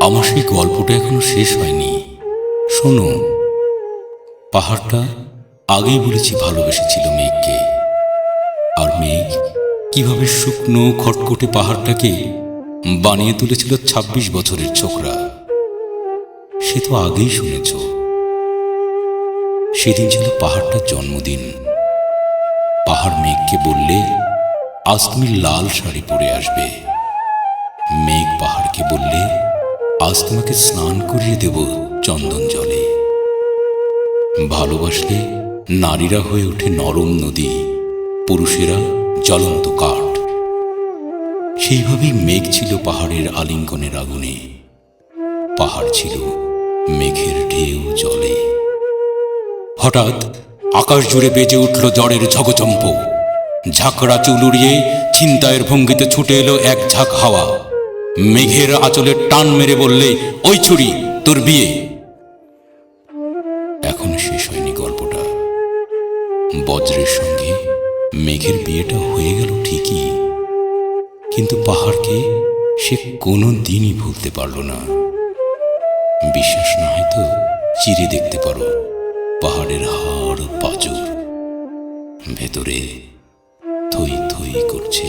আমার সেই গল্পটা এখনো শেষ হয়নি। শোনো, পাহাড়টা আগেই বলেছি ভালোবেসেছিল মেঘকে, আর মেঘ কিভাবে শুকনো খটখটে পাহাড়টাকে বানিয়ে তুলেছিল ২৬ বছরের ছোকরা, সে তো আগেই শুনেছ। সেদিন ছিল পাহাড়টার জন্মদিন। পাহাড় মেঘকে বললে, আজ তুমি লাল শাড়ি পরে আসবে। মেঘ পাহাড়কে বললে, আজ তোমাকে স্নান করিয়ে দেব চন্দন জলে। ভালোবাসলে নারীরা হয়ে ওঠে নরম নদী, পুরুষেরা জ্বলন্ত কাঠ। সেইভাবেই মেঘ ছিল পাহাড়ের আলিঙ্গনের আগুনে, পাহাড় ছিল মেঘের ঢেউ জলে। হঠাৎ আকাশ জুড়ে বেজে উঠল জ্বরের ঝগচম্প। ঝাঁকড়া চুল উড়িয়ে চিন্তায়ের ভঙ্গিতে ছুটে এলো এক ঝাঁক হাওয়া। মেঘের আঁচলে টান মেরে বললে, ওই ছুরি, তোর বিয়ে। এখনো শেষ হয়নি গল্পটা। বজ্রের সঙ্গে মেঘের বিয়েটা হয়ে গেল ঠিকই, কিন্তু পাহাড়কে সে কোনো দিনই ভুলতে পারল না। বিশ্বাস না হয় তো চিরে দেখতে পারো পাহাড়ের হাড় পাঁজর, ভেতরে থই থই করছে।